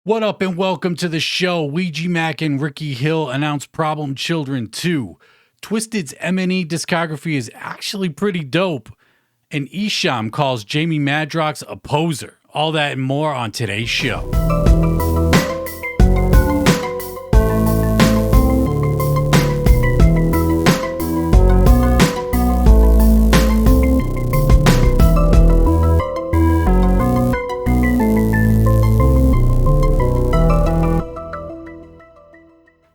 What up and welcome to the show. Ouija Mac and Ricky Hill announce Problem Children 2. Twiztid's M&E discography is actually pretty dope. And Esham calls Jamie Madrox a poser. All that and more on today's show.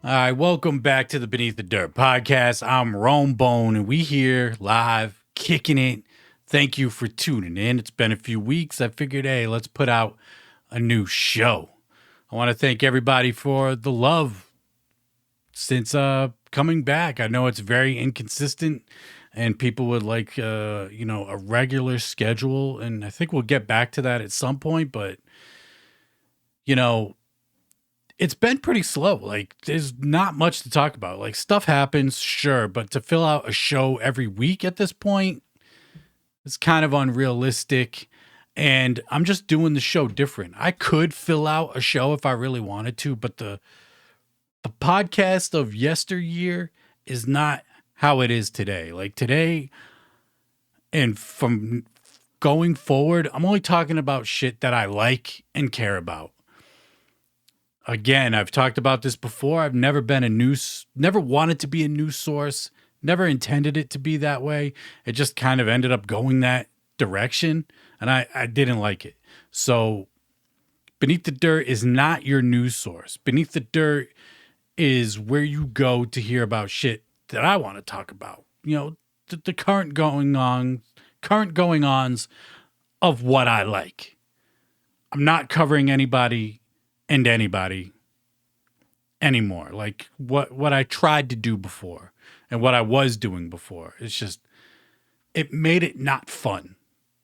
All right, welcome back to the Beneath the Dirt podcast. I'm Rome Bone, and we here live, kicking it. Thank you for tuning in. It's been a few weeks. I figured, hey, let's put out a new show. I want to thank everybody for the love since coming back. I know it's very inconsistent, and people would like, a regular schedule, and I think we'll get back to that at some point, but, it's been pretty slow. Like, there's not much to talk about. Like, stuff happens, sure, but to fill out a show every week at this point, it's kind of unrealistic. And I'm just doing the show different. I could fill out a show if I really wanted to, but the podcast of yesteryear is not how it is today. Like, today and from going forward, I'm only talking about shit that I like and care about. Again, I've talked about this before. I've never wanted to be a news source, never intended it to be that way. It just kind of ended up going that direction, and I didn't like it. So Beneath the Dirt is not your news source. Beneath the Dirt is where you go to hear about shit that I want to talk about. The current going-ons of what I like. I'm not covering anybody and anybody anymore. Like what I tried to do before and what I was doing before. It's just, it made it not fun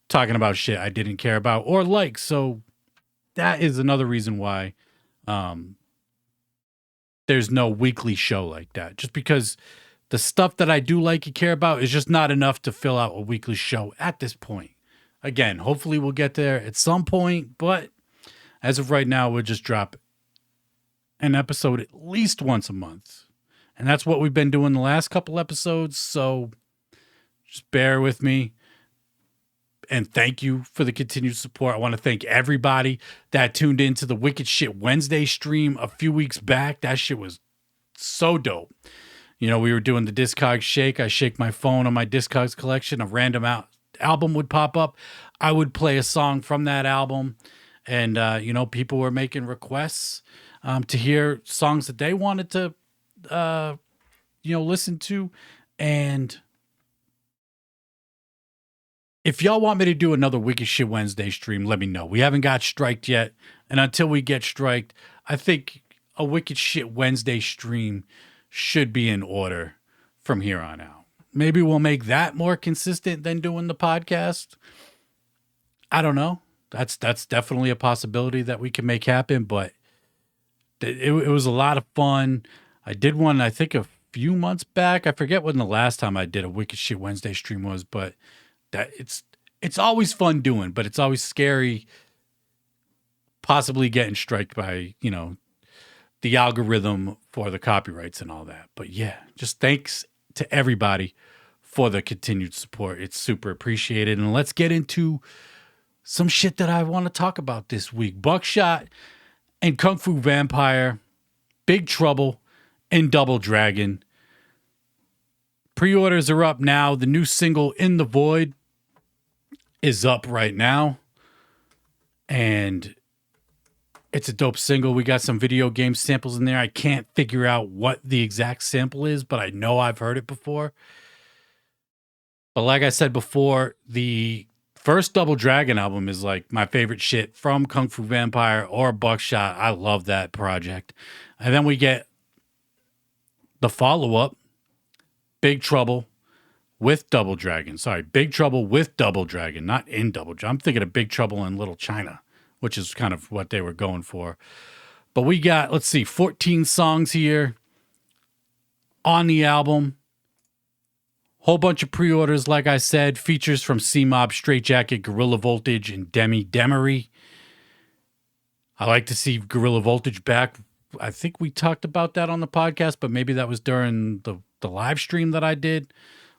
talking about shit I didn't care about or like. So that is another reason why there's no weekly show like that. Just because the stuff that I do like and care about is just not enough to fill out a weekly show at this point. Again, hopefully we'll get there at some point, but as of right now, we'll just drop an episode at least once a month. And that's what we've been doing the last couple episodes. So just bear with me. And thank you for the continued support. I want to thank everybody that tuned into the Wicked Shit Wednesday stream a few weeks back. That shit was so dope. We were doing the Discogs Shake. I shake my phone on my Discogs collection. A random album would pop up. I would play a song from that album. And, people were making requests to hear songs that they wanted to, listen to. And if y'all want me to do another Wicked Shit Wednesday stream, let me know. We haven't got striked yet. And until we get striked, I think a Wicked Shit Wednesday stream should be in order from here on out. Maybe we'll make that more consistent than doing the podcast. I don't know. That's definitely a possibility that we can make happen, but it was a lot of fun. I did one, I think, a few months back. I forget when the last time I did a Wicked Shit Wednesday stream was, but that it's always fun doing, but it's always scary possibly getting striked by, the algorithm for the copyrights and all that. But yeah, just thanks to everybody for the continued support. It's super appreciated. And let's get into some shit that I want to talk about this week. Buckshot and Kung Fu Vampire, Big Trouble and Double Dragon. Pre-orders are up now. The new single, In the Void, is up right now. And it's a dope single. We got some video game samples in there. I can't figure out what the exact sample is, but I know I've heard it before. But like I said before, the first Double Dragon album is like my favorite shit from Kung Fu Vampire or Buckshot. I love that project. And then we get the follow-up, Big Trouble with Double Dragon. Sorry, Big Trouble with Double Dragon, not in Double Dragon. I'm thinking of Big Trouble in Little China, which is kind of what they were going for. But we got, 14 songs here on the album. Whole bunch of pre-orders, like I said. Features from C-Mob, Straight Jacket, Gorilla Voltage, and Demi Demery. I like to see Gorilla Voltage back. I think we talked about that on the podcast, but maybe that was during the live stream that I did.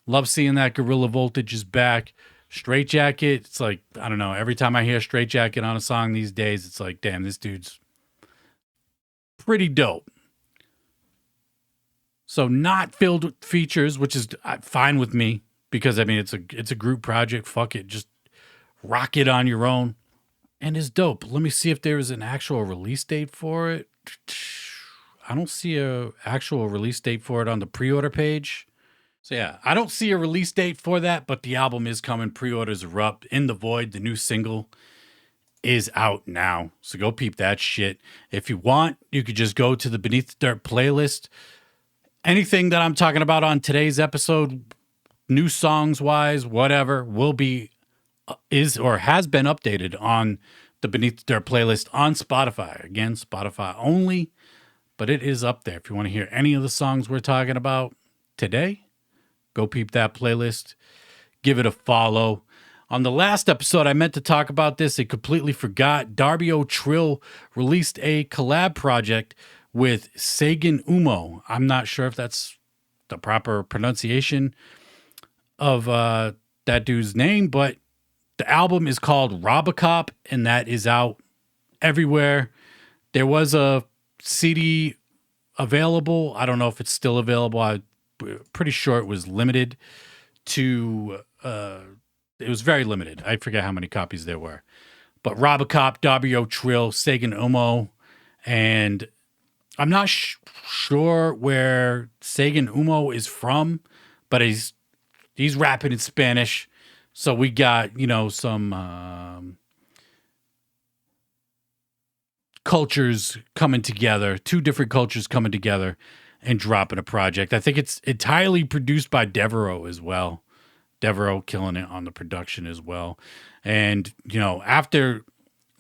Love seeing that Gorilla Voltage is back. Straight Jacket, it's like, I don't know, every time I hear Straight Jacket on a song these days, it's like, damn, this dude's pretty dope. So not filled with features, which is fine with me, because I mean it's a group project. Fuck it, just rock it on your own, and it's dope. Let me see if there is an actual release date for it. I don't see a actual release date for it on the pre-order page. So yeah, I don't see a release date for that, but the album is coming. Pre-orders are up. In the Void, the new single, is out now. So go peep that shit. If you want, you could just go to the Beneath the Dirt playlist. Anything that I'm talking about on today's episode, new songs wise, whatever, will be, is, or has been updated on the Beneath the Dirt playlist on Spotify. Again, Spotify only, but it is up there. If you want to hear any of the songs we're talking about today, go peep that playlist. Give it a follow. On the last episode, I meant to talk about this. I completely forgot. Darby O'Trill released a collab project with Sagan Ummo. I'm not sure if that's the proper pronunciation of that dude's name, but the album is called Robacop, and that is out everywhere. There was a CD available. I don't know if it's still available. I'm pretty sure it was limited to... it was very limited. I forget how many copies there were. But Robacop, Darby O'Trill, Sagan Ummo, and I'm not sure where Sagan Ummo is from, but he's rapping in Spanish. So we got, you know, some cultures coming together, two different cultures coming together and dropping a project. I think it's entirely produced by Devereaux as well. Devereaux killing it on the production as well. And, you know, after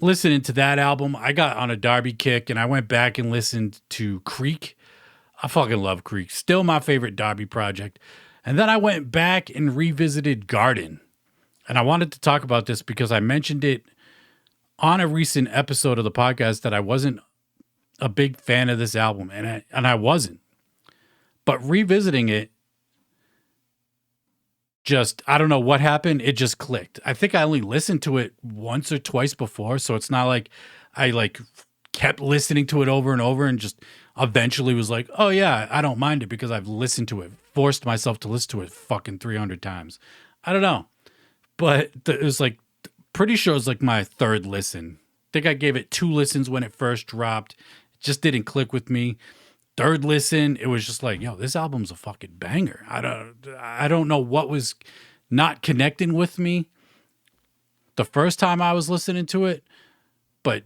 listening to that album, I got on a Darby kick and I went back and listened to Creek. I fucking love Creek. Still my favorite Darby project. And then I went back and revisited Garden. And I wanted to talk about this because I mentioned it on a recent episode of the podcast that I wasn't a big fan of this album. And I wasn't. But revisiting it, just, I don't know what happened. It just clicked. I think I only listened to it once or twice before. So it's not like I kept listening to it over and over and just eventually was like, oh yeah, I don't mind it because I've listened to it, forced myself to listen to it fucking 300 times. I don't know. But it was like, pretty sure it was like my third listen. I think I gave it 2 listens when it first dropped. It just didn't click with me. Third listen, it was just like, yo, this album's a fucking banger. I don't know what was not connecting with me the first time I was listening to it, but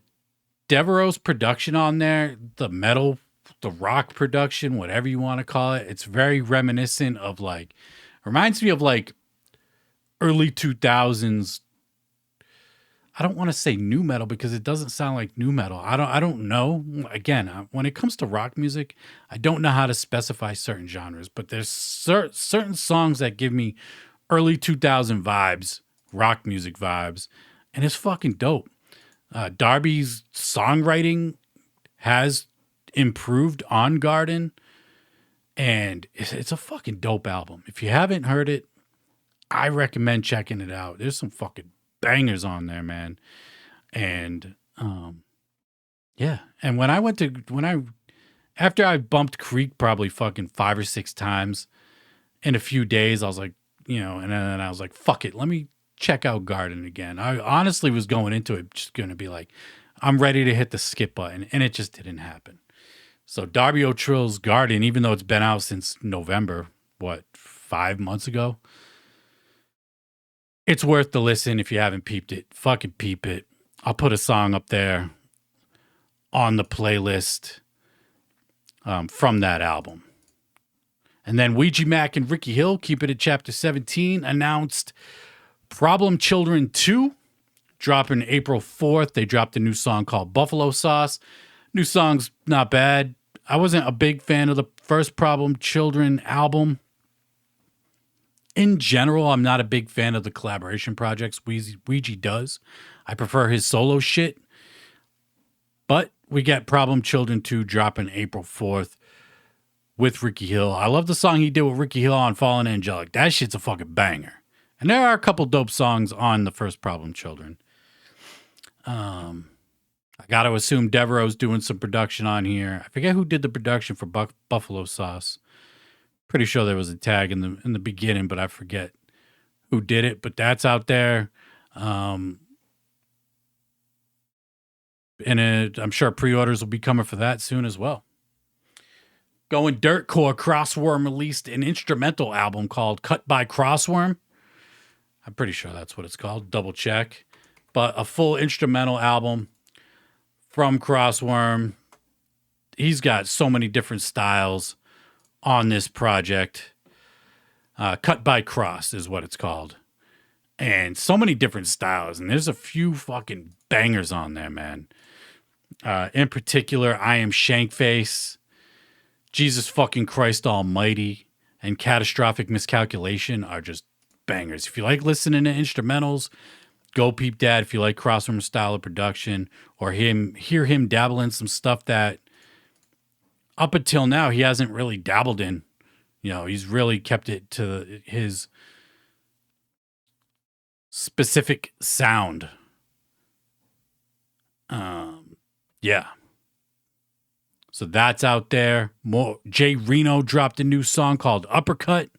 Devereaux's production on there, the metal, the rock production, whatever you want to call it, it's very reminiscent of reminds me of early 2000s. I don't want to say new metal because it doesn't sound like new metal. I don't know. Again, when it comes to rock music, I don't know how to specify certain genres, but there's certain songs that give me early 2000 vibes, rock music vibes, and it's fucking dope. Darby's songwriting has improved on Garden, and it's a fucking dope album. If you haven't heard it, I recommend checking it out. There's some fucking bangers on there, man. And yeah. And after I bumped Creek probably fucking 5 or 6 times in a few days, I was like, you know, and then I was like, fuck it, let me check out Garden again. I honestly was going into it just going to be like, I'm ready to hit the skip button, and it just didn't happen. So Darby O'Trill's Garden, even though it's been out since November, 5 months ago, it's worth the listen if you haven't peeped it. Fucking peep it. I'll put a song up there on the playlist from that album. And then Ouija Mac and Ricky Hill, keep it at Chapter 17, announced Problem Children 2, dropping April 4th. They dropped a new song called Buffalo Sauce. New song's not bad. I wasn't a big fan of the first Problem Children album. In general, I'm not a big fan of the collaboration projects Ouija does. I prefer his solo shit. But we get Problem Children 2 dropping April 4th with Ricky Hill. I love the song he did with Ricky Hill on Fallen Angelic. That shit's a fucking banger. And there are a couple dope songs on the first Problem Children. I got to assume Devereaux's doing some production on here. I forget who did the production for Buffalo Sauce. Pretty sure there was a tag in the beginning, but I forget who did it. But that's out there. And I'm sure pre-orders will be coming for that soon as well. Going dirtcore, Crossworm released an instrumental album called Cut by Crossworm. I'm pretty sure that's what it's called. Double check. But a full instrumental album from Crossworm. He's got so many different styles on this project. Cut by Cross is what it's called. And so many different styles. And there's a few fucking bangers on there, man. In particular, I Am Shankface, Jesus Fucking Christ Almighty, and Catastrophic Miscalculation are just bangers. If you like listening to instrumentals, go peep that. If you like Crossworm style of production, or hear him dabble in some stuff that up until now he hasn't really dabbled in. You know, he's really kept it to his specific sound. Yeah. So that's out there. More Reno dropped a new song called Uppercut.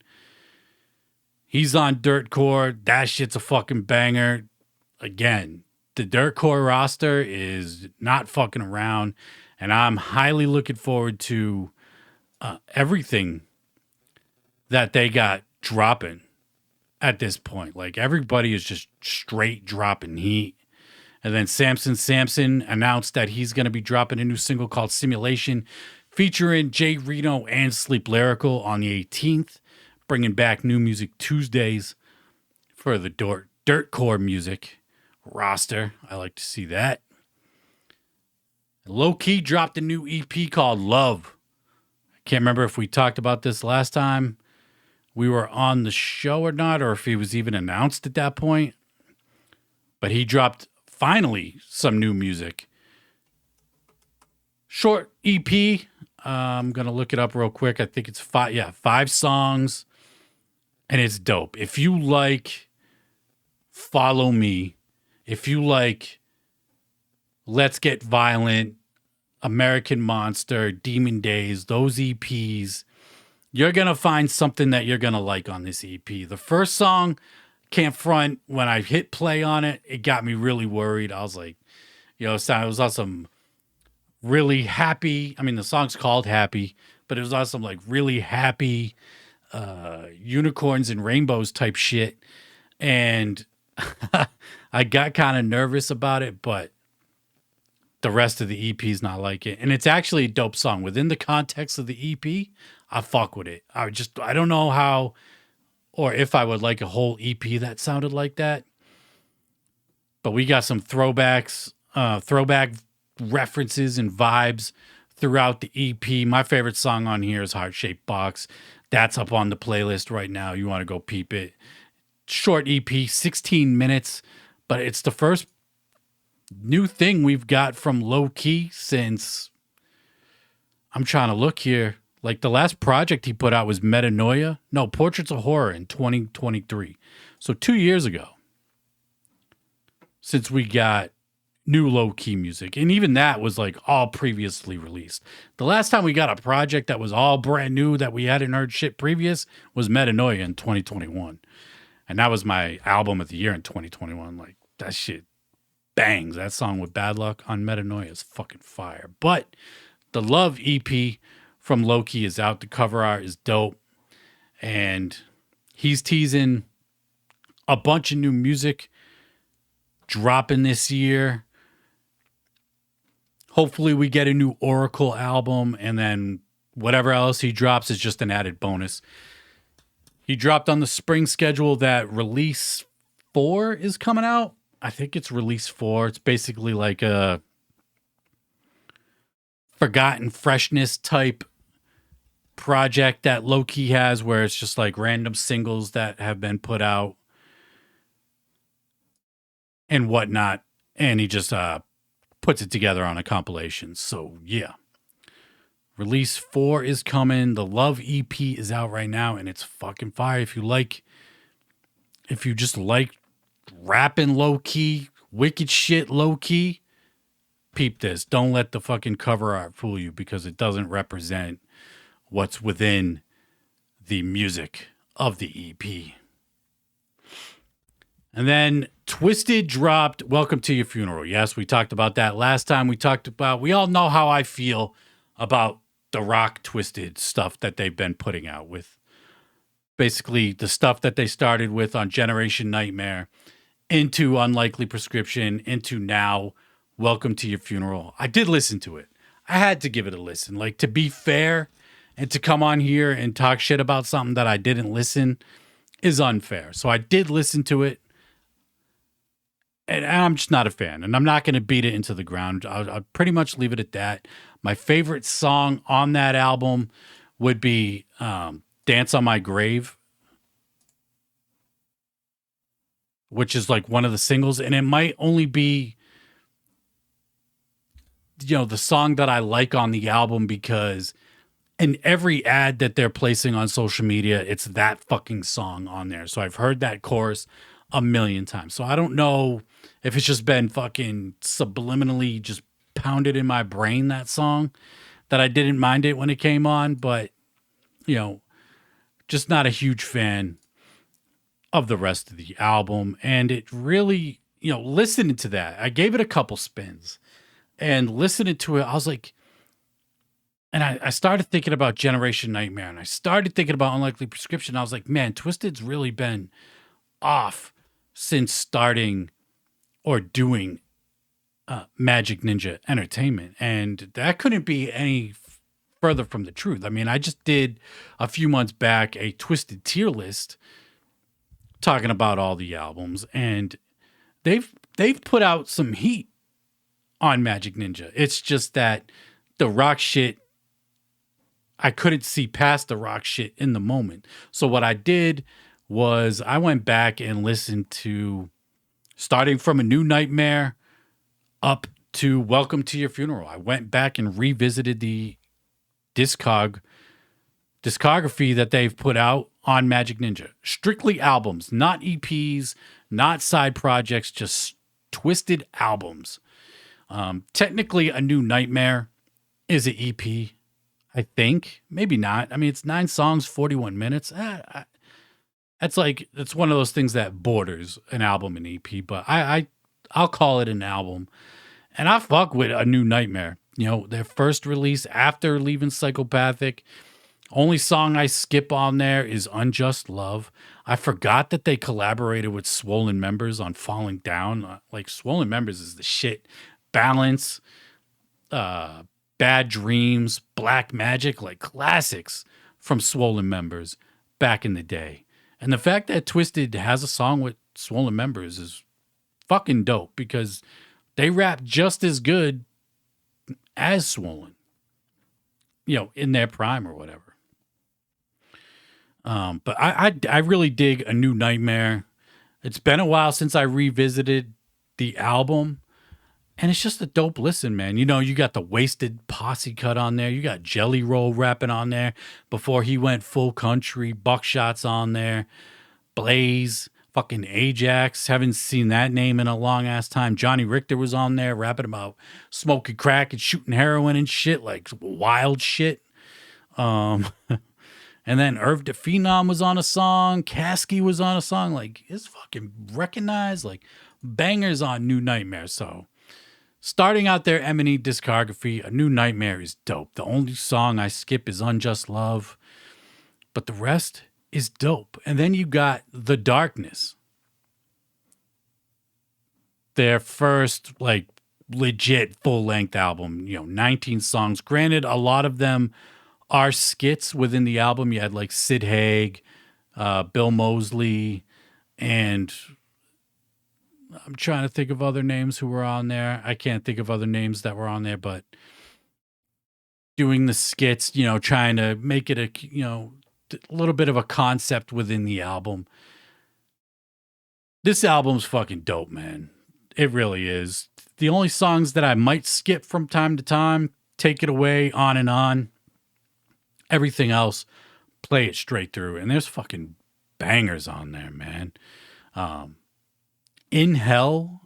He's on Dirtcore. That shit's a fucking banger. Again, the Dirtcore roster is not fucking around, and I'm highly looking forward to everything that they got dropping at this point. Like, everybody is just straight dropping heat. And then Samson announced that he's going to be dropping a new single called Simulation, featuring Reno and Sleep Lyrical on the 18th, bringing back New Music Tuesdays for the Dirtcore music roster. I like to see that. Low Key dropped a new EP called Love. I can't remember if we talked about this last time we were on the show or not, or if he was even announced at that point. But he dropped finally some new music. Short EP. I'm going to look it up real quick. I think it's 5 songs. And it's dope. If you like Follow Me, if you like Let's Get Violent, American Monster, Demon Days, those EPs, you're going to find something that you're going to like on this EP. The first song, Can't Front, when I hit play on it, it got me really worried. I was like, it was awesome. Really happy. I mean, the song's called Happy, but it was awesome, like really happy unicorns and rainbows type shit. And I got kind of nervous about it, but the rest of the EP is not like it. And it's actually a dope song. Within the context of the EP, I fuck with it. I don't know how or if I would like a whole EP that sounded like that. But we got some throwback references and vibes throughout the EP. My favorite song on here is Heart Shaped Box. That's up on the playlist right now. You want to go peep it. Short EP, 16 minutes, but it's the first new thing we've got from Low Key since, I'm trying to look here. Like, the last project he put out was Metanoia. No, Portraits of Horror in 2023. So 2 years ago, since we got new Low Key music. And even that was like all previously released. The last time we got a project that was all brand new that we hadn't heard shit previous was Metanoia in 2021. And that was my album of the year in 2021. Like, that shit bangs. That song with Bad Luck on Metanoia is fucking fire. But the Love EP from Low Key is out. The cover art is dope. And he's teasing a bunch of new music dropping this year. Hopefully we get a new Oracle album, and then whatever else he drops is just an added bonus. He dropped on the spring schedule that Release 4 is coming out. I think it's Release 4. It's basically like a Forgotten Freshness type project that Low Key has, where it's just like random singles that have been put out and whatnot. And he just puts it together on a compilation. So yeah. Release 4 is coming. The Love EP is out right now, and it's fucking fire. If you just like rapping low key, wicked shit low key, peep this. Don't let the fucking cover art fool you, because it doesn't represent what's within the music of the EP. And then Twiztid dropped Welcome to Your Funeral. Yes, we talked about that last time. We all know how I feel about the rock Twiztid stuff that they've been putting out, with basically the stuff that they started with on Generation Nightmare, into Unlikely Prescription, into now Welcome to Your Funeral. I did listen to it. I had to give it a listen. Like, to be fair, and to come on here and talk shit about something that I didn't listen is unfair. So I did listen to it, and I'm just not a fan, and I'm not going to beat it into the ground. I'll pretty much leave it at that. My favorite song on that album would be Dance on My Grave, which is like one of the singles, and it might only be, the song that I like on the album, because in every ad that they're placing on social media, it's that fucking song on there. So I've heard that chorus a million times. So I don't know if it's just been fucking subliminally just pounded in my brain, that song, that I didn't mind it when it came on, but just not a huge fan of the rest of the album. And it really, listening to that, I gave it a couple spins, and listening to it, I was like, and I started thinking about Generation Nightmare, and I started thinking about Unlikely Prescription. I was like, man, Twiztid's really been off since starting or doing Magic Ninja Entertainment. And that couldn't be any further from the truth. I mean, I just did a few months back a Twiztid tier list talking about all the albums, and they've put out some heat on Magic Ninja. It's just that the rock shit, I couldn't see past the rock shit in the moment. So what I did was I went back and listened to, starting from A New Nightmare up to Welcome to Your Funeral. I went back and revisited the discography that they've put out on Magic Ninja. Strictly albums, not EPs, not side projects, just Twiztid albums. Technically, A New Nightmare is an EP, I think. Maybe not. I mean, it's 9 songs, 41 minutes. It's one of those things that borders an album and EP, but I'll call it an album. And I fuck with A New Nightmare. Their first release after leaving Psychopathic. Only song I skip on there is Unjust Love. I forgot that they collaborated with Swollen Members on Falling Down. Like, Swollen Members is the shit. Balance, Bad Dreams, Black Magic, like classics from Swollen Members back in the day. And the fact that Twiztid has a song with Swollen Members is fucking dope, because they rap just as good as Swollen, in their prime or whatever. But I really dig A New Nightmare. It's been a while since I revisited the album, and it's just a dope listen, man. You got the Wasted Posse cut on there. You got Jelly Roll rapping on there before he went full country. Buckshot's on there. Blaze, fucking Ajax. Haven't seen that name in a long ass time. Johnny Richter was on there rapping about smoking crack and shooting heroin and shit, like wild shit. And then Irv the Phenom was on a song. Casket was on a song. Like, it's fucking recognized, like, bangers on New Nightmare. So, starting out their M&E discography, A New Nightmare is dope. The only song I skip is Unjust Love, but the rest is dope. And then you got The Darkness. Their first, like, legit full-length album, 19 songs. Granted, a lot of them are skits within the album. You had like Sid Haig, Bill Moseley, and I'm trying to think of other names who were on there. I can't think of other names that were on there, but doing the skits, trying to make it a little bit of a concept within the album. This album's fucking dope, man. It really is. The only songs that I might skip from time to time, Take It Away, On and On. Everything else, play it straight through. And there's fucking bangers on there, man. In Hell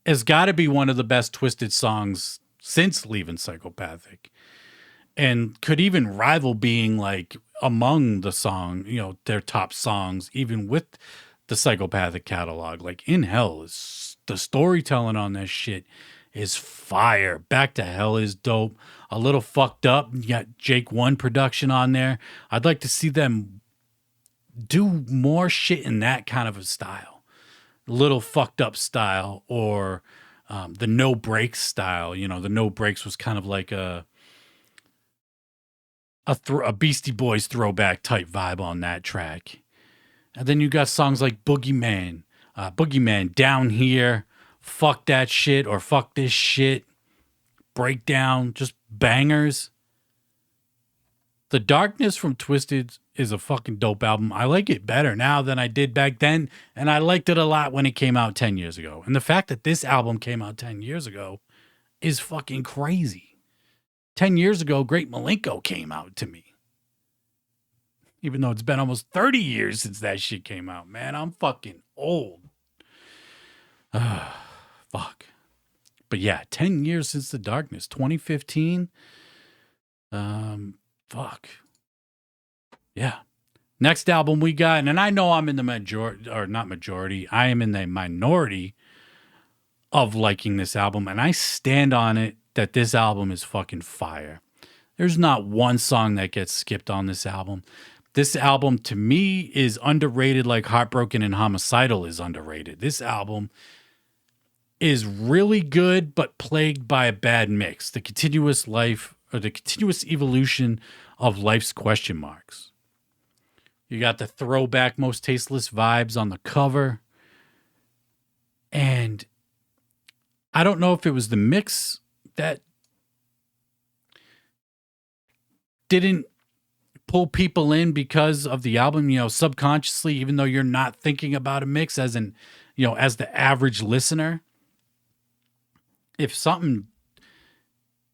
has got to be one of the best Twiztid songs since Leaving Psychopathic. And could even rival being like among the song, their top songs, even with the Psychopathic catalog. Like In Hell is the storytelling on that shit is fire. Back to Hell is dope. A Little Fucked Up. You got Jake One production on there. I'd like to see them do more shit in that kind of a style. Little Fucked Up style, or the No Breaks style. The No Breaks was kind of like a Beastie Boys throwback type vibe on that track. And then you got songs like Boogeyman, Down Here, Fuck That Shit, or Fuck This Shit, Breakdown, just bangers. The Darkness from Twiztid is a fucking dope album. I like it better now than I did back then, and I liked it a lot when it came out 10 years ago. And the fact that this album came out 10 years ago is fucking crazy. 10 years ago, Great Malenko came out to me. Even though it's been almost 30 years since that shit came out. Man, I'm fucking old. Fuck. But yeah, 10 years since The Darkness. 2015. Fuck. Yeah. Next album we got, and I know I'm in the majority, or not majority, I am in the minority of liking this album, and I stand on it that this album is fucking fire. There's not one song that gets skipped on this album. This album, to me, is underrated like Heartbroken and Homicidal is underrated. This album is really good, but plagued by a bad mix. The continuous evolution of life's question marks. You got the throwback Most Tasteless vibes on the cover. And I don't know if it was the mix that didn't pull people in because of the album, subconsciously, even though you're not thinking about a mix as the average listener. If something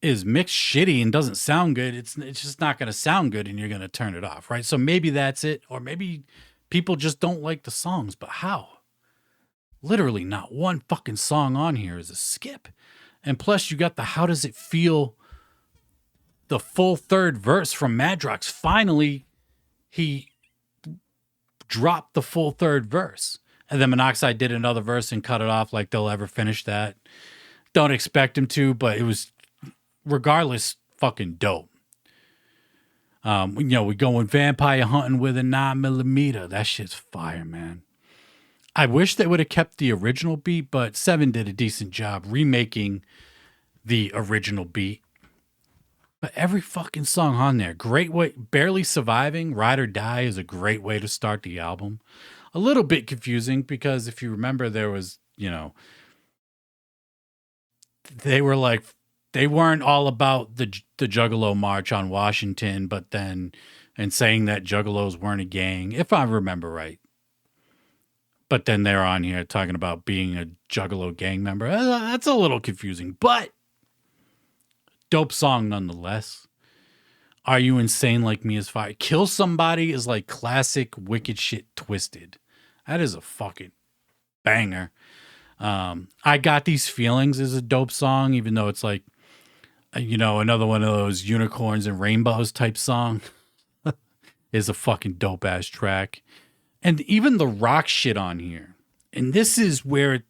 is mixed shitty and doesn't sound good, it's just not going to sound good, and you're going to turn it off, right? So maybe that's it, or maybe people just don't like the songs. But how? Literally not one fucking song on here is a skip. And plus you got the How Does It Feel, the full third verse from Madrox. Finally, he dropped the full third verse. And then Monoxide did another verse and cut it off like they'll ever finish that. Don't expect him to, but it was, regardless, fucking dope. We going vampire hunting with a 9mm. That shit's fire, man. I wish they would have kept the original beat, but Seven did a decent job remaking the original beat. But every fucking song on there, great way. Barely Surviving, Ride or Die is a great way to start the album. A little bit confusing because if you remember, there was, they weren't all about the Juggalo March on Washington, but then, and saying that Juggalos weren't a gang, if I remember right. But then they're on here talking about being a Juggalo gang member. That's a little confusing, but dope song nonetheless. Are You Insane Like Me is fire. Kill Somebody is like classic wicked shit Twiztid. That is a fucking banger. I Got These Feelings is a dope song, even though it's like, another one of those unicorns and rainbows type song. Is a fucking dope ass track. And even the rock shit on here. And this is where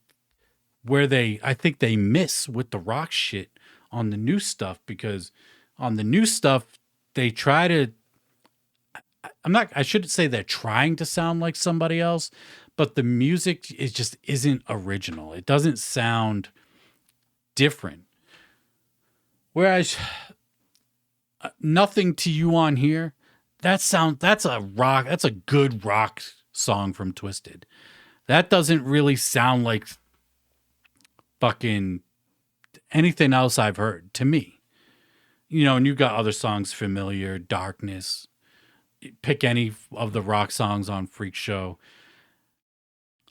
I think they miss with the rock shit on the new stuff, because on the new stuff, they try to, I shouldn't say they're trying to sound like somebody else, but the music isn't original. It doesn't sound different. Whereas Nothing to You on here, that's a good rock song from Twiztid. That doesn't really sound like fucking anything else I've heard to me. And you got other songs, Familiar, Darkness. Pick any of the rock songs on Freak Show.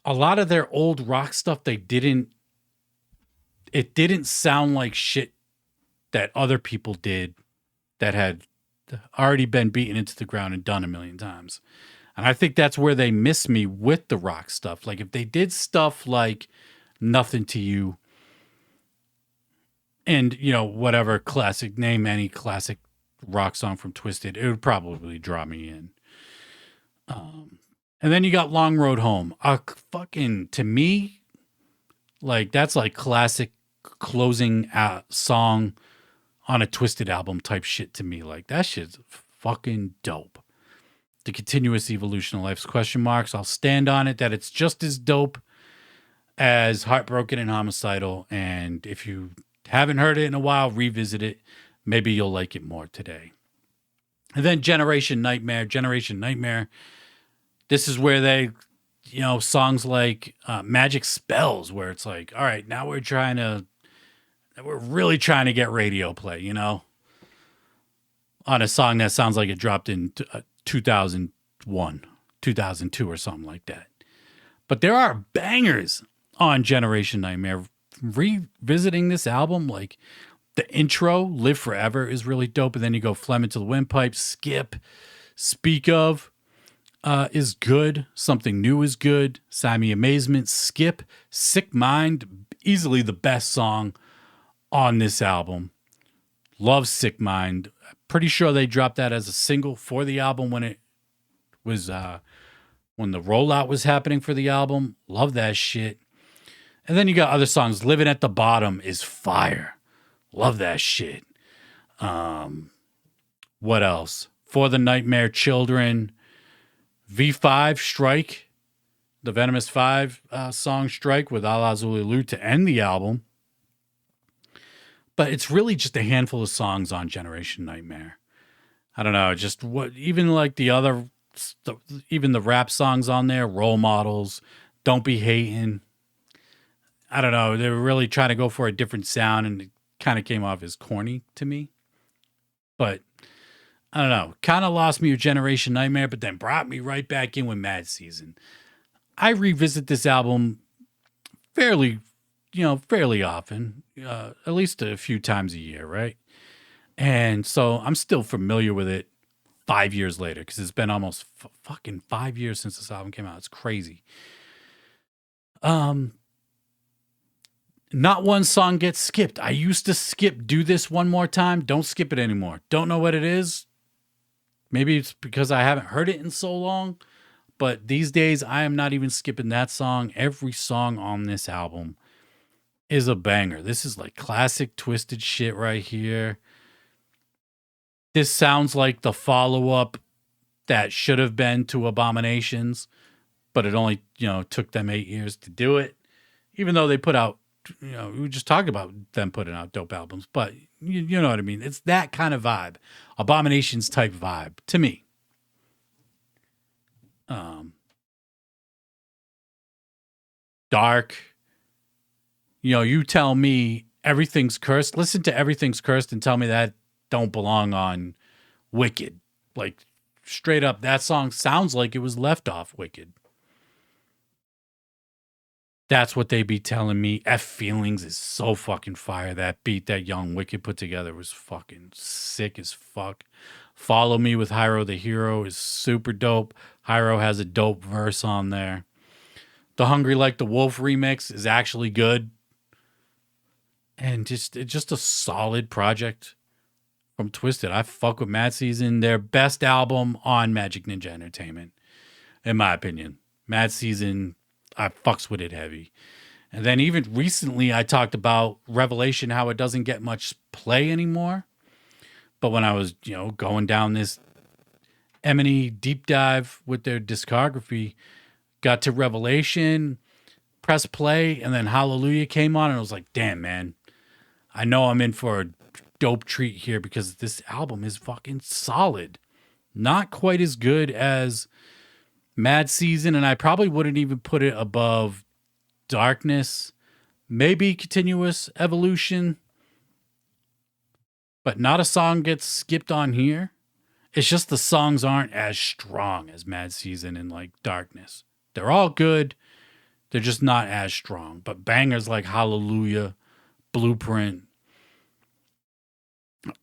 A lot of their old rock stuff, they didn't it didn't sound like shit that other people did that had already been beaten into the ground and done a million times. And I think that's where they miss me with the rock stuff. Like if they did stuff like Nothing to You and, you know, whatever classic, name any classic rock song from Twiztid, it would probably draw me in. And then you got Long Road Home. Fucking, to me, like that's like classic closing song on a Twiztid album type shit to me. Like that shit's fucking dope. The continuous evolution of life's question marks. I'll stand on it that it's just as dope as Heartbroken and Homicidal. And if you haven't heard it in a while, revisit it. Maybe you'll like it more today. And then Generation Nightmare. Generation Nightmare. This is where they, you know, songs like Magic Spells, where it's like, all right, now we're really trying to get radio play, you know, on a song that sounds like it dropped in 2001, 2002 or something like that. But there are bangers on Generation Nightmare. Revisiting this album, like the intro, Live Forever, is really dope. And then you go Phlegm into the Windpipe, Skip, Speak Of is good. Something New is good. Sammy Amazement, Skip, Sick Mind, easily the best song on this album. Love Sick Mind. Pretty sure they dropped that as a single for the album when it was when the rollout was happening for the album. Love that shit. And then you got other songs. Living at the Bottom is fire. Love that shit. What else? For the Nightmare Children. V5 Strike. The Venomous 5 song Strike with Ala Zululu to end the album. But it's really just a handful of songs on Generation Nightmare. I don't know, just what, even like the other, even the rap songs on there, Role Models, Don't Be Hating. I don't know, they were really trying to go for a different sound and it kind of came off as corny to me. But I don't know, kind of lost me with Generation Nightmare, but then brought me right back in with Mad Season. I revisit this album fairly often, at least a few times a year, right? And so I'm still familiar with it 5 years later because it's been almost fucking 5 years since this album came out. It's crazy. Not one song gets skipped. I used to skip Do This One More Time. Don't skip it anymore. Don't know what it is. Maybe it's because I haven't heard it in so long. But these days, I am not even skipping that song. Every song on this album is a banger. This is like classic Twiztid shit right here. This sounds like the follow-up that should have been to Abominations, but it only, took them 8 years to do it. Even though they put out, we just talked about them putting out dope albums, but you know what I mean? It's that kind of vibe. Abominations type vibe to me. Dark. You tell me Everything's Cursed. Listen to Everything's Cursed and tell me that don't belong on Wicked. Like, straight up, that song sounds like it was left off Wicked. That's what they be telling me. F Feelings is so fucking fire. That beat that Young Wicked put together was fucking sick as fuck. Follow Me with Hyro the Hero is super dope. Hyro has a dope verse on there. The Hungry Like the Wolf remix is actually good. And it's just a solid project from Twiztid. I fuck with Mad Season. Their best album on Magic Ninja Entertainment, in my opinion. Mad Season, I fucks with it heavy. And then even recently I talked about Revelation, how it doesn't get much play anymore. But when I was, going down this M&E deep dive with their discography, got to Revelation, press play, and then Hallelujah came on, and I was like, damn, man. I know I'm in for a dope treat here because this album is fucking solid. Not quite as good as Mad Season, and I probably wouldn't even put it above Darkness. Maybe Continuous Evolution. But not a song gets skipped on here. It's just the songs aren't as strong as Mad Season and like Darkness. They're all good. They're just not as strong. But bangers like Hallelujah, Blueprint,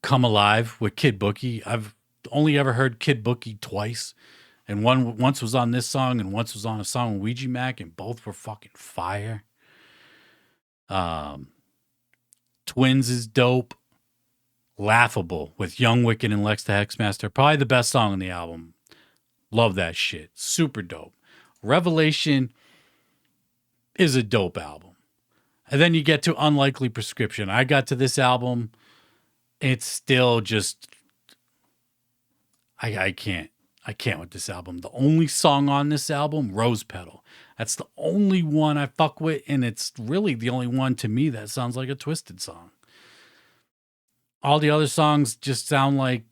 Come Alive with Kid Bookie. I've only ever heard Kid Bookie twice. And once was on this song and once was on a song with Ouija Mac, and both were fucking fire. Twins is dope. Laughable with Young Wicked and Lex the Hexmaster. Probably the best song on the album. Love that shit. Super dope. Revelation is a dope album. And then you get to Unlikely Prescription. I got to this album. It's still just... I can't. I can't with this album. The only song on this album, Rose Petal. That's the only one I fuck with, and it's really the only one to me that sounds like a Twiztid song. All the other songs just sound like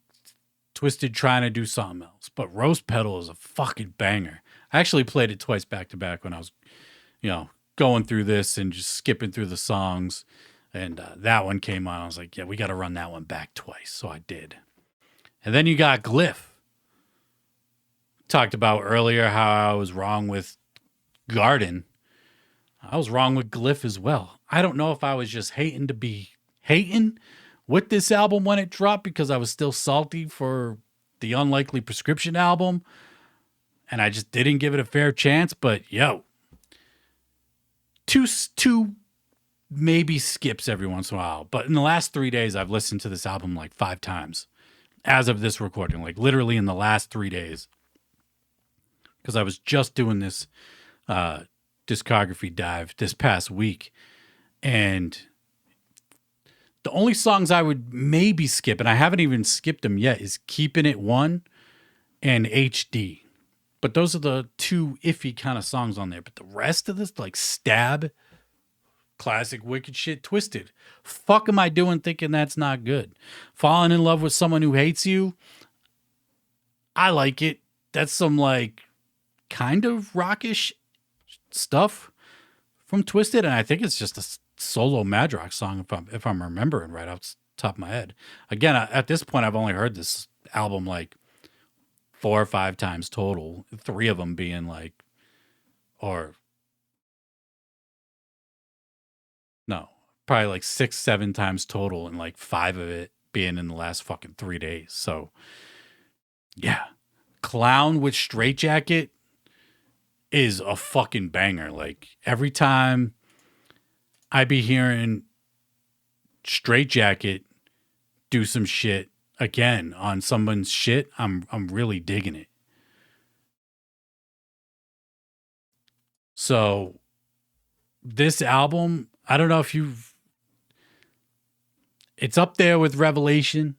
Twiztid trying to do something else. But Rose Petal is a fucking banger. I actually played it twice back to back when I was, going through this and just skipping through the songs. And that one came on. I was like, yeah, we got to run that one back twice. So I did. And then you got Lxve. Talked about earlier how I was wrong with Garden. I was wrong with Lxve as well. I don't know if I was just hating to be hating with this album when it dropped because I was still salty for the Unlikely Prescription album and I just didn't give it a fair chance. But two maybe skips every once in a while. But in the last 3 days, I've listened to this album like 5 times as of this recording, like literally in the last 3 days. Because I was just doing this discography dive this past week. And the only songs I would maybe skip, and I haven't even skipped them yet, is Keeping It 1 and HD. But those are the two iffy kind of songs on there. But the rest of this, like Stab, classic wicked shit, Twiztid. Fuck am I doing thinking that's not good? Falling in Love with Someone Who Hates You, I like it. That's some like kind of rockish stuff from Twiztid, and I think it's just a solo Madrox song if I'm remembering right off the top of my head. Again, at this point, I've only heard this album like 4 or 5 times total. 3 of them being like, or no, probably like 6, 7 times total, and like 5 of it being in the last fucking 3 days. So yeah, Clown with Straitjacket is a fucking banger. Like every time I be hearing Straitjacket do some shit again on someone's shit, I'm really digging it. So this album, I don't know if it's up there with Revelation.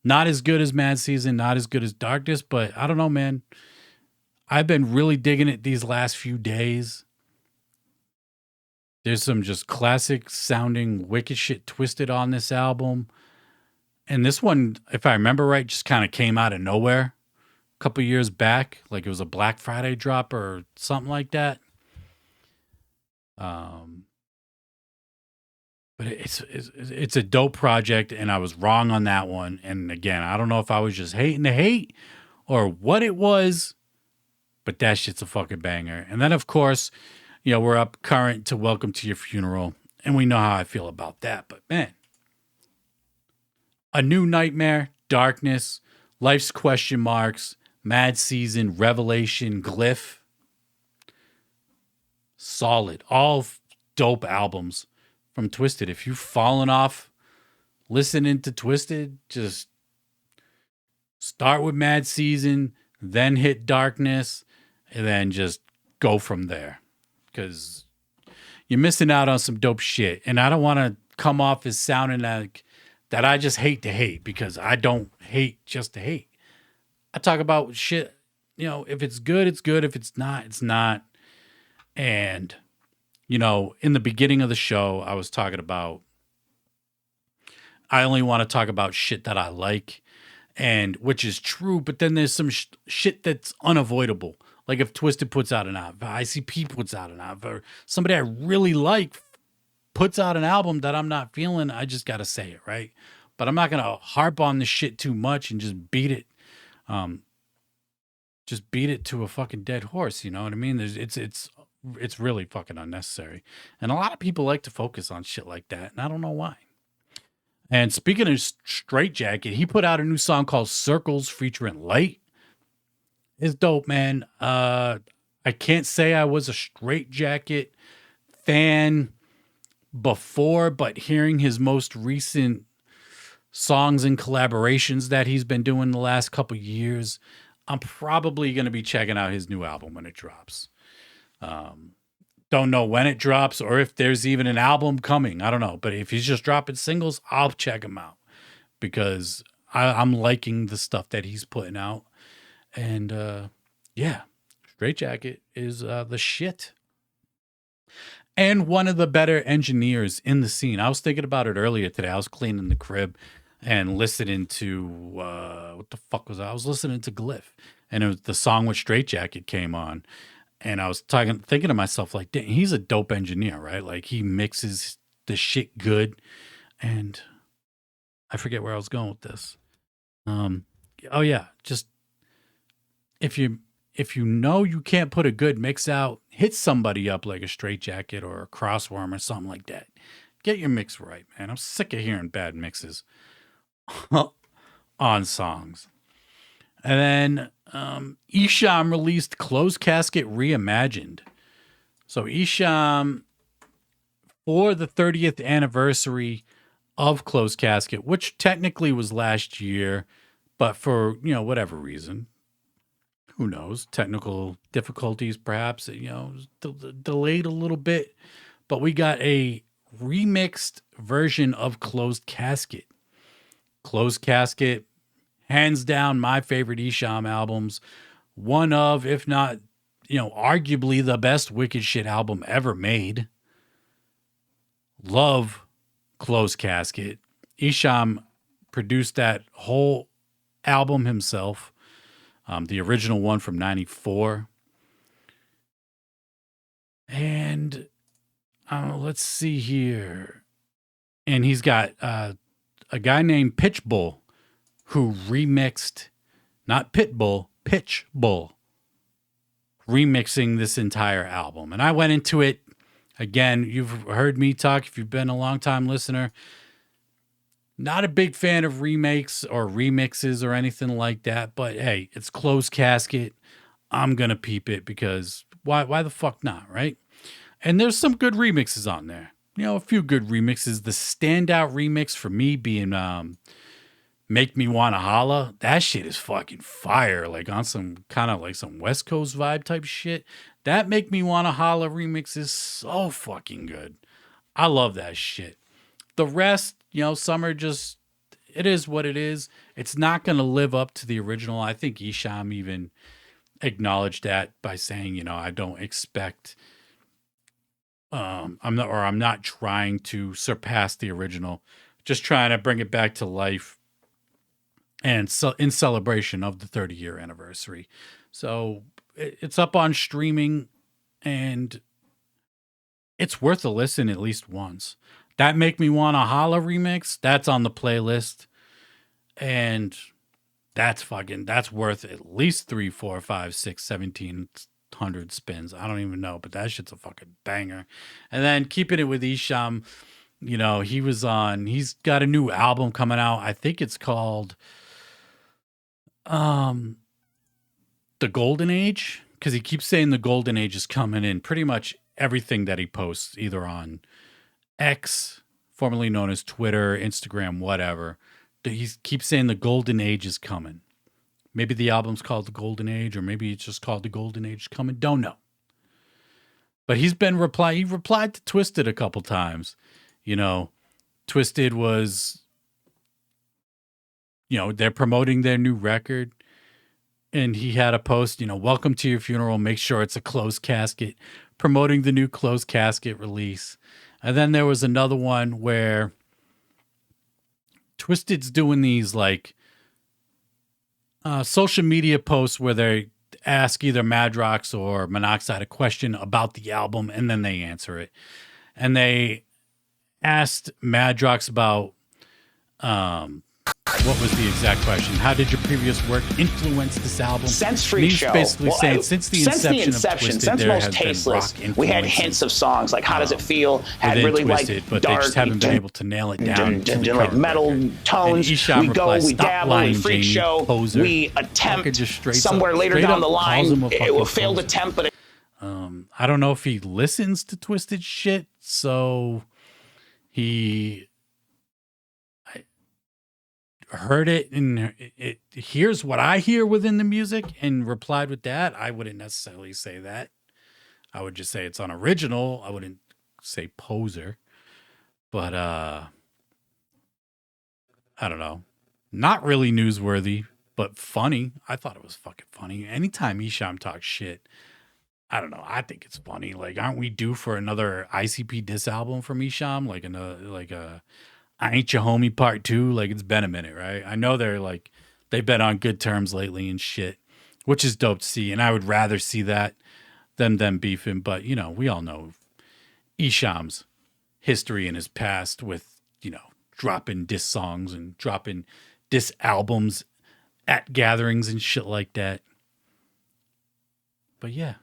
Not as good as Mad Season, not as good as Darkness, but I don't know, man. I've been really digging it these last few days. There's some just classic sounding wicked shit Twiztid on this album. And this one, if I remember right, just kind of came out of nowhere a couple years back. Like it was a Black Friday drop or something like that. But it's a dope project, and I was wrong on that one. And again, I don't know if I was just hating to hate or what it was, but that shit's a fucking banger. And then, of course, we're up current to Welcome to Your Funeral, and we know how I feel about that. But man, A New Nightmare, Darkness, Life's Question Marks, Mad Season, Revelation, Lxve. Solid. All dope albums from Twiztid. If you've fallen off listening to Twiztid, just start with Mad Season, then hit Darkness, and then just go from there. Because you're missing out on some dope shit. And I don't want to come off as sounding like that I just hate to hate, because I don't hate just to hate. I talk about shit, if it's good, it's good. If it's not, it's not. And, in the beginning of the show, I was talking about, I only want to talk about shit that I like, and which is true, but then there's some shit that's unavoidable. Like if Twiztid puts out an album, if ICP puts out an album, or somebody I really like puts out an album that I'm not feeling, I just got to say it, right? But I'm not going to harp on this shit too much and just beat it. Just beat it to a fucking dead horse, you know what I mean? It's it's really fucking unnecessary. And a lot of people like to focus on shit like that, and I don't know why. And speaking of Straight Jacket, he put out a new song called Circles featuring Lyte. It's dope, man. I can't say I was a Straight Jacket fan before, but hearing his most recent songs and collaborations that he's been doing the last couple years, I'm probably going to be checking out his new album when it drops. Don't know when it drops or if there's even an album coming. I don't know. But if he's just dropping singles, I'll check him out because I'm liking the stuff that he's putting out. And yeah, Straight Jacket is the shit. And one of the better engineers in the scene. I was thinking about it earlier today. I was cleaning the crib and listening to what the fuck was I? I was listening to Glyph, and it was the song with Straight Jacket came on. And I was thinking to myself, like, dang, he's a dope engineer, right? Like, he mixes the shit good. And I forget where I was going with this. Oh yeah, just if you know you can't put a good mix out, hit somebody up like a Straight Jacket or a Crossworm or something like that. Get your mix right, man. I'm sick of hearing bad mixes on songs. And then Esham released Closed Casket Reimagined. So Esham, for the 30th anniversary of Closed Casket, which technically was last year, but for, whatever reason, who knows, technical difficulties perhaps, delayed a little bit. But we got a remixed version of Closed Casket. Closed Casket, hands down, my favorite Esham albums. One of, if not, arguably the best Wicked Shit album ever made. Love Closed Casket. Esham produced that whole album himself. The original one from 94. And let's see here. And he's got a guy named Pitchbull who remixed, not Pitbull, Pitchbull, remixing this entire album. And I went into it, again, you've heard me talk if you've been a long-time listener. Not a big fan of remakes or remixes or anything like that, but hey, it's Closed Casket. I'm going to peep it because why the fuck not, right? And there's some good remixes on there. A few good remixes. The standout remix for me being Make Me Wanna Holla. That shit is fucking fire. Like on some kind of like some West Coast vibe type shit. That Make Me Wanna Holla remix is so fucking good. I love that shit. The rest, some are just, it is what it is. It's not going to live up to the original. I think Esham even acknowledged that by saying, I don't expect, I'm not trying to surpass the original, just trying to bring it back to life and so in celebration of the 30-year anniversary. So it's up on streaming and it's worth a listen at least once. That Make Me Wanna Holla remix, that's on the playlist. And that's worth at least 3, 4, 5, 6, 1,700 spins. I don't even know, but that shit's a fucking banger. And then keeping it with Esham, he's got a new album coming out. I think it's called The Golden Age, because he keeps saying the Golden Age is coming in pretty much everything that he posts, either on X, formerly known as Twitter, Instagram, whatever. He keeps saying the Golden Age is coming. Maybe the album's called The Golden Age, or maybe it's just called The Golden Age Coming. Don't know. But he replied to Twiztid a couple times. Twiztid was, they're promoting their new record. And he had a post, welcome to your funeral. Make sure it's a Closed Casket, promoting the new Closed Casket release. And then there was another one where Twiztid's doing these like social media posts where they ask either Madrox or Monoxide a question about the album and then they answer it. And they asked Madrox about What was the exact question? How did your previous work influence this album? Since Freak Show, basically saying since the inception of Twiztid, since there Most has Tasteless, been rock we had influences, hints of songs like How Does It Feel, had really Twiztid, like but dark, they just haven't been able to nail it down to the like current metal record. tones. And Esham We go, replies, we "Stop dabble, lying, we Freak Jamie, Show, poser." we Fucking attempt just straight somewhere up- later straight down up the calls him line. a It will fucking failed poser. attempt, but I don't know if he listens to Twiztid shit, so he heard it and it here's what I hear within the music and replied with that. I wouldn't necessarily say that. I would just say it's unoriginal. I wouldn't say poser. But I don't know. Not really newsworthy, but funny. I thought it was fucking funny. Anytime Esham talks shit, I don't know. I think it's funny. Like, aren't we due for another ICP diss album from Esham? Like a I Ain't Your Homie Part 2. Like, it's been a minute, right? I know they've been on good terms lately and shit, which is dope to see. And I would rather see that than them beefing. But, you know, we all know Esham's history and his past with, you know, dropping diss songs and dropping diss albums at gatherings and shit like that. But yeah,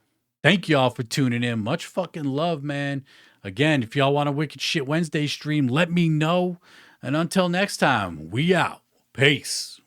thank y'all for tuning in. Much fucking love, man. Again, if y'all want a Wicked Shit Wednesday stream, let me know. And until next time, we out. Peace.